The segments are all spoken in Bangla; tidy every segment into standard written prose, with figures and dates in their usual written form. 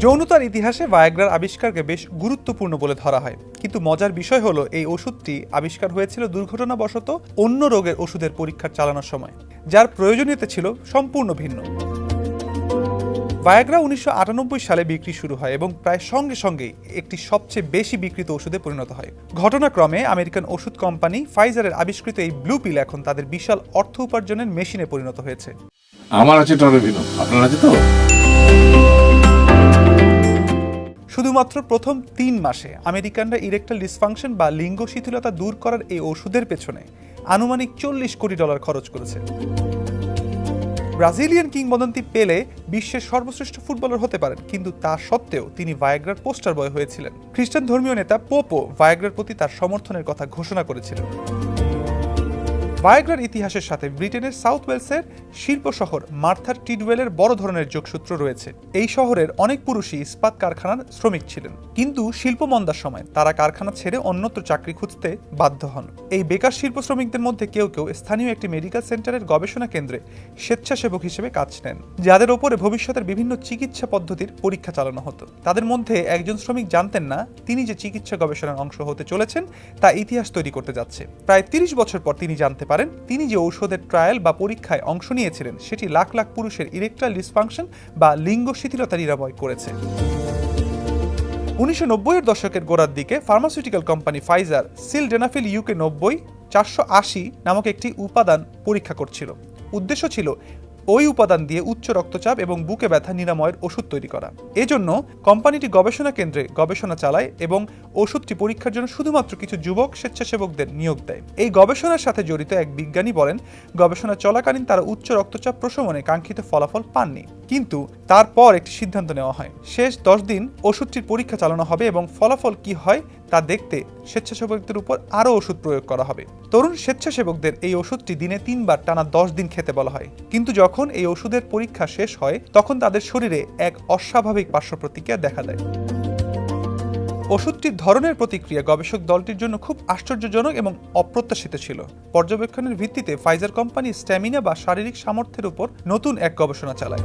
যৌনতার ইতিহাসে ভায়াগ্রার আবিষ্কারকে বেশ গুরুত্বপূর্ণ বলে ধরা হয়, কিন্তু মজার বিষয় হলো এই ওষুধটি আবিষ্কার হয়েছিল দুর্ঘটনাবশত অন্য রোগের ওষুধের পরীক্ষা চালানোর সময়, যার প্রয়োজনীয়তা ছিল সম্পূর্ণ ভিন্ন। ভায়াগ্রা 1998 সালে বিক্রি শুরু হয় এবং প্রায় সঙ্গে সঙ্গেই একটি সবচেয়ে বেশি বিক্রিত ওষুধে পরিণত হয়। ঘটনাক্রমে আমেরিকান ওষুধ কোম্পানি ফাইজারের আবিষ্কৃত এই ব্লু পিল এখন তাদের বিশাল অর্থ উপার্জনের মেশিনে পরিণত হয়েছে। আমার আছে টরেভিনো, আপনার আছে তো? শুধুমাত্র প্রথম 3 মাসে আমেরিকানরা ইরেকটাল ডিসফাংশন বা লিঙ্গ শিথিলতা দূর করার এই ওষুধের পেছনে আনুমানিক $40 কোটি খরচ করেছে। ব্রাজিলিয়ান কিংবদন্তি পেলে বিশ্বের সর্বশ্রেষ্ঠ ফুটবলার হতে পারেন, কিন্তু তা সত্ত্বেও তিনি ভায়াগ্রার পোস্টার বয় হয়েছিলেন। খ্রিস্টান ধর্মীয় নেতা পোপও ভায়াগ্রার প্রতি তার সমর্থনের কথা ঘোষণা করেছিলেন। ভায়াগ্রার ইতিহাসের সাথে ব্রিটেনের সাউথ ওয়েলসের শিল্প শহর মার্থার টিডওয়েলের বড় ধরনের যোগসূত্র রয়েছে। এই শহরের অনেক পুরুষই ইস্পাত কারখানার শ্রমিক ছিলেন, কিন্তু শিল্প মন্দার সময় তারা কারখানা ছেড়ে অন্যত্র চাকরি খুঁজতে বাধ্য হন। এই বেকার শিল্প শ্রমিকদের মধ্যে কেউ কেউ স্থানীয় একটি মেডিকেল সেন্টারের গবেষণা কেন্দ্রে স্বেচ্ছাসেবক হিসেবে কাজ নেন, যাদের ওপরে ভবিষ্যতের বিভিন্ন চিকিৎসা পদ্ধতির পরীক্ষা চালানো হতো। তাদের মধ্যে একজন শ্রমিক জানতেন না তিনি যে চিকিৎসা গবেষণার অংশ হতে চলেছেন তা ইতিহাস তৈরি করতে যাচ্ছে। প্রায় 30 বছর পর তিনি জানতে পারেন তিনি যে ঔষধের ট্রায়াল বা পরীক্ষায় অংশ নিয়েছিলেন সেটি লাখ লাখ পুরুষের ইরেকটাইল ডিসফাংশন বা লিঙ্গ শিথিলতা নিরাময় করেছে। 1990-এর দশকের গোড়ার দিকে pharmaceutical company Pfizer sildenafil UK 90-480 নামক একটি উপাদান পরীক্ষা করছিল। উদ্দেশ্য ছিল ওই উপাদান দিয়ে উচ্চ রক্তচাপ এবং বুকে ব্যথা নিরাময়ের ওষুধ তৈরি করা। এজন্য কোম্পানিটি গবেষণা কেন্দ্রে গবেষণা চালায় এবং ওষুধটি পরীক্ষার জন্য শুধুমাত্র কিছু যুবক স্বেচ্ছাসেবকদের নিয়োগ দেয়। এই গবেষণার সাথে জড়িত এক বিজ্ঞানী বলেন, গবেষণা চলাকালীন তারা উচ্চ রক্তচাপ প্রশমনে কাঙ্ক্ষিত ফলাফল পাননি, কিন্তু তারপর একটি সিদ্ধান্ত নেওয়া হয় শেষ 10 দিন ওষুধটির পরীক্ষা চালানো হবে এবং ফলাফল কি হয় তা দেখতে স্বেচ্ছাসেবকদের উপর আরও ওষুধ প্রয়োগ করা হবে। তরুণ স্বেচ্ছাসেবকদের এই ওষুধটি দিনে 3 বার টানা 10 দিন খেতে বলা হয়, কিন্তু যখন এই ওষুধের পরীক্ষা শেষ হয় তখন তাদের শরীরে এক অস্বাভাবিক পার্শ্ব প্রতিক্রিয়া দেখা দেয়। ওষুধটির ধরনের প্রতিক্রিয়া গবেষক দলটির জন্য খুব আশ্চর্যজনক এবং অপ্রত্যাশিত ছিল। পর্যবেক্ষণের ভিত্তিতে ফাইজার কোম্পানি স্ট্যামিনা বা শারীরিক সামর্থ্যের উপর নতুন এক গবেষণা চালায়।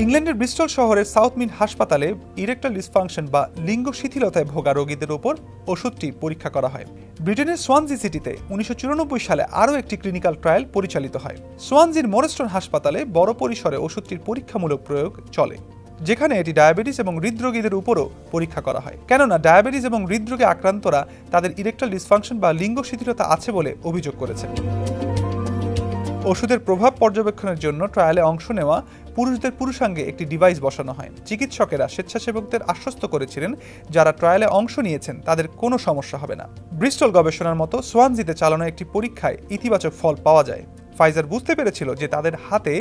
ইংল্যান্ডের ব্রিস্টল শহরের সাউথমিড হাসপাতালে ইরেকটাইল ডিসফাংশন বা লিঙ্গ শিথিলতায় ভোগা রোগীদের উপর ওষুধটি পরীক্ষা করা হয়। ব্রিটেনের সোয়ানজি সিটিতে 1994 সালে আরও একটি ক্লিনিক্যাল ট্রায়াল পরিচালিত হয়। সোয়ানজির মোরেস্টন হাসপাতালে বড় পরিসরে ওষুধটির পরীক্ষামূলক প্রয়োগ চলে, যেখানে এটি ডায়াবেটিস এবং হৃদরোগীদের উপরও পরীক্ষা করা হয়, কেননা ডায়াবেটিস এবং হৃদরোগে আক্রান্তরা তাদের ইরেকটাইল ডিসফাংশন বা লিঙ্গ শিথিলতা আছে বলে অভিযোগ করেছে। ওষুধের প্রভাব পর্যবেক্ষণের জন্য ট্রায়ালে অংশ নেওয়া পুরুষদের পুরুষাঙ্গে একটি ডিভাইস বসানো হয়। চিকিৎসকেরা স্বেচ্ছাসেবকদের আশ্বস্ত করেছিলেন যারা ট্রায়ালে অংশ নিয়েছেন তাদের কোনো সমস্যা হবে না। ব্রিস্টল গবেষণার মতো সোয়ানজিতে চালানো একটি পরীক্ষায় ইতিবাচক ফল পাওয়া যায়। ফাইজার বুঝতে পেরেছিল যে তাদের হাতে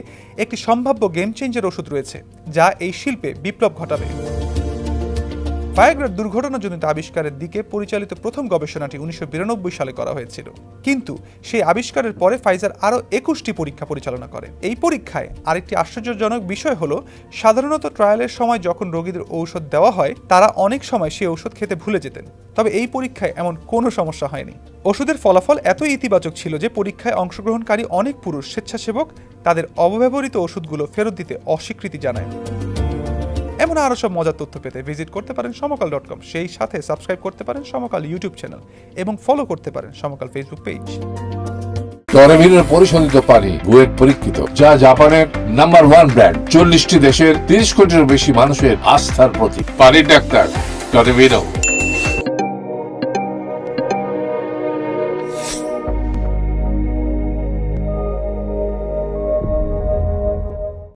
একটি সম্ভাব্য গেম চেঞ্জার ওষুধ রয়েছে যা এই শিল্পে বিপ্লব ঘটাবে। ভায়াগ্রার দুর্ঘটনাজনিত আবিষ্কারের দিকে পরিচালিত প্রথম গবেষণাটি 1992 সালে করা হয়েছিল, কিন্তু সেই আবিষ্কারের পরে ফাইজার আরও 21টি পরীক্ষা পরিচালনা করে। এই পরীক্ষায় আরেকটি আশ্চর্যজনক বিষয় হলো, সাধারণত ট্রায়ালের সময় যখন রোগীদের ঔষধ দেওয়া হয় তারা অনেক সময় সেই ঔষধ খেতে ভুলে যেতেন, তবে এই পরীক্ষায় এমন কোনো সমস্যা হয়নি। ওষুধের ফলাফল এতই ইতিবাচক ছিল যে পরীক্ষায় অংশগ্রহণকারী অনেক পুরুষ স্বেচ্ছাসেবক তাদের অব্যবহৃত ওষুধগুলো ফেরত দিতে অস্বীকৃতি জানায়। এমন আরো সব মজার তথ্য পেতে ভিজিট করতে পারেন সমকাল.com, সেই সাথে সাবস্ক্রাইব করতে পারেন সমকাল ইউটিউব চ্যানেল এবং ফলো করতে পারেন সমকাল ফেসবুক পেজ। টরেভিনোর পরিশোধিত পানি বুয়েট পরীক্ষিত, যা জাপানের নাম্বার 1 ব্র্যান্ড, 40টি দেশের 30 কোটিরও বেশি মানুষের আস্থার প্রতীক। পানির ডাক্তার টরেভিনো।